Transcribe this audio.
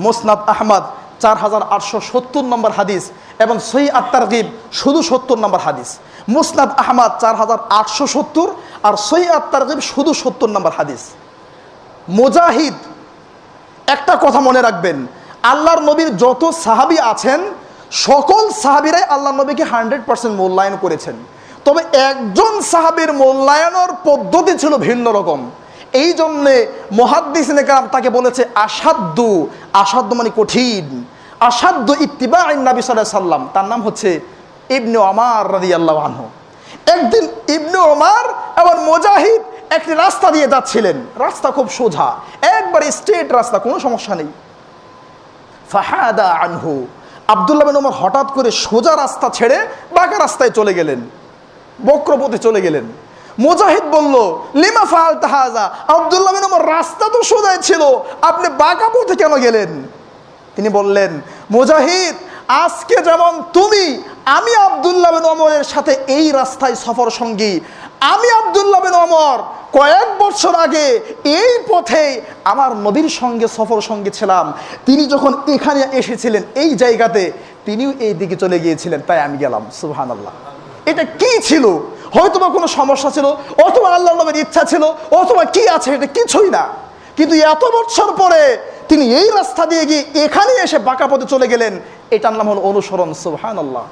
মুসনাদ আহমদ 4870 নম্বর হাদিস এবং সহিহ আত-তারগিব শুধু 70 নম্বর হাদিস। মুসনাদ আহমদ 4870 আর সহিহ আত-তারগিব শুধু 70 নম্বর হাদিস। মুজাহিদ, একটা কথা মনে রাখবেন, আল্লাহর নবীর যত সাহাবী আছেন সকল সাহাবীরাই আল্লাহর নবীকে 100% মূল্যায়ন করেছেন, তবে একজন সাহাবীর মূল্যায়নের পদ্ধতি ছিল ভিন্ন রকম। এই জন্যে মুহাদ্দিসিনে কেরাম তাকে বলেছে আসাদ্দু, আসাদ্দু মানে কঠিন, আসাদ্দু ইত্তিবা'আন নবী সাল্লাল্লাহু আলাইহি সাল্লাম। তার নাম হচ্ছে ইবনে ওমর রাদিয়াল্লাহু আনহু। একদিন ইবনে ওমর এবং মুজাহিদ একটি রাস্তা দিয়ে যাচ্ছিলেন, রাস্তা খুব সোজা, একবারে স্ট্রেট রাস্তা, কোনো সমস্যা নেই। ফাহাদা আনহু, আব্দুল্লাহ বিন ওমর হঠাৎ করে সোজা রাস্তা ছেড়ে বাঁকা রাস্তায় চলে গেলেন, বক্রপথে চলে গেলেন। মুজাহিদ বলল, লিমা ফাআলতা হাযা, আব্দুল্লাহ বিন ওমর রাস্তা তো সোজাই ছিল, আপনি বাঁকা পথে কেন গেলেন? তিনি বললেন, মুজাহিদ, আজকে যেমন তুমি আমি আব্দুল্লাহ বিন ওমরের সাথে এই রাস্তায় সফর সঙ্গী, আমি আব্দুল্লাহ বিন ওমর কয়েক বছর আগে এই পথে আমার নবীর সঙ্গে সফর সঙ্গী ছিলাম। তিনি যখন এখানে এসেছিলেন এই জায়গাতে, তিনিও এই দিকে চলে গিয়েছিলেন, তাই আমি গেলাম। সুবহানাল্লাহ। এটা কি ছিল? হয়তোবা কোনো সমস্যা ছিল, অথবা আল্লাহ নবীর ইচ্ছা ছিল, অথবা কি আছে, এটা কিছুই না। কিন্তু এত বছর পরে তিনি এই রাস্তা দিয়ে গিয়ে এখানে এসে বাঁকা পথে চলে গেলেন, এটার নাম হলো অনুসরণ। সুবহানাল্লাহ।